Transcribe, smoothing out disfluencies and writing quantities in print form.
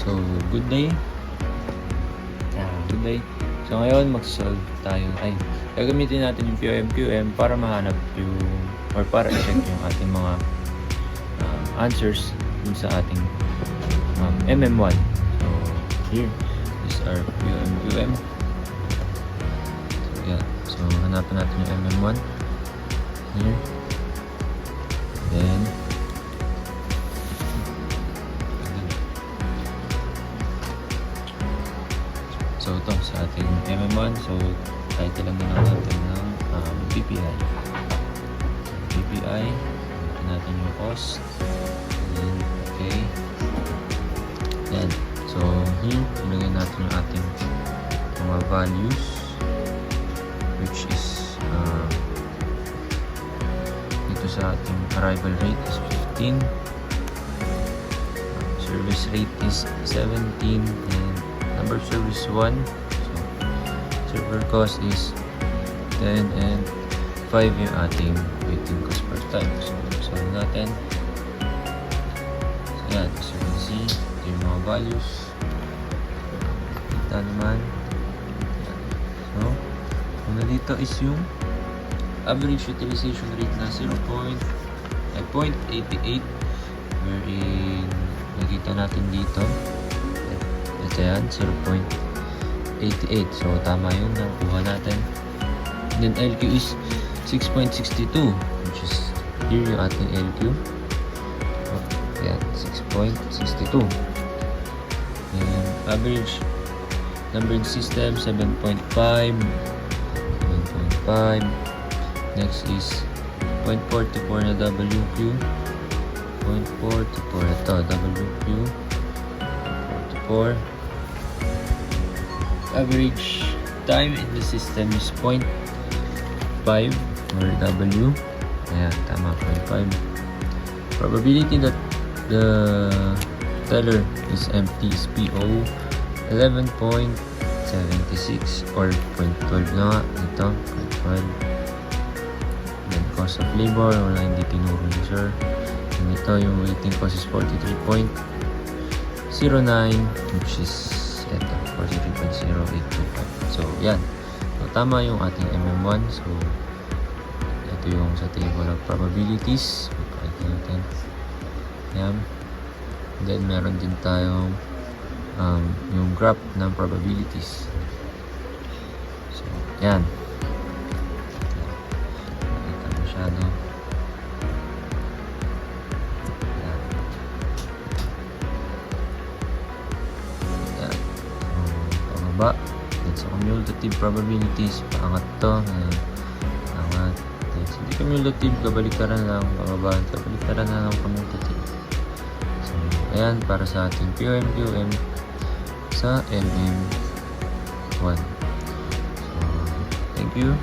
So, good day. Good day. So, ngayon mag-solve tayo. Gagamitin natin yung POM-QM para mahanap yung or para i-check yung ating mga answers dun sa ating MM1. So, here is our POM-QM. So, yeah. So, hanapin natin yung MM1. Here. Then, so ito sa ating MM1, so title lang na natin ng BPI. BPI, natin natin yung cost, then okay. Yan. So here, ilagay natin yung ating mga values, which is dito sa ating arrival rate is 15, service rate is 17, and number of service 1. So, server cost is 10 and 5 yung ating waiting cost per time. So, solve natin. So, yan. As you can see, ito yung mga values. Kita naman. Yan. So, una dito is yung average utilization rate na 0.88, wherein nakita natin dito. Ito yan, 0.88. So, tama yun. Nakuha natin. And then, LQ is 6.62, which is here yung ating LQ. Ayan, 6.62. And average numbering system, 7.5. 7.5. Next is 0.44 na WQ. 0.44 ito, WQ. 44. Average time in the system is 0.5 or W. Ayan, tama, 0.5. Probability that the teller is empty is PO 11.76 or 0.12 na nga. Ito, 0.12. Then cost of labor, wala hindi tinuro ni sir. And ito, yung waiting cost is 43.09, which is ito, 43.0825. So, yan. So, tama yung ating MM1. So, ito yung sa table of probabilities. Pakita natin. Yan. Then, meron din tayong yung graph ng probabilities. So, yan. Nakita masyado. Ba, that's a cumulative probabilities. Paangat to. Paangat. That's hindi cumulative, kabaliktaran lang. Pababa, kabaliktaran na lang cumulative. So, ayan, para sa ating POM-QM sa MM1. So, thank you.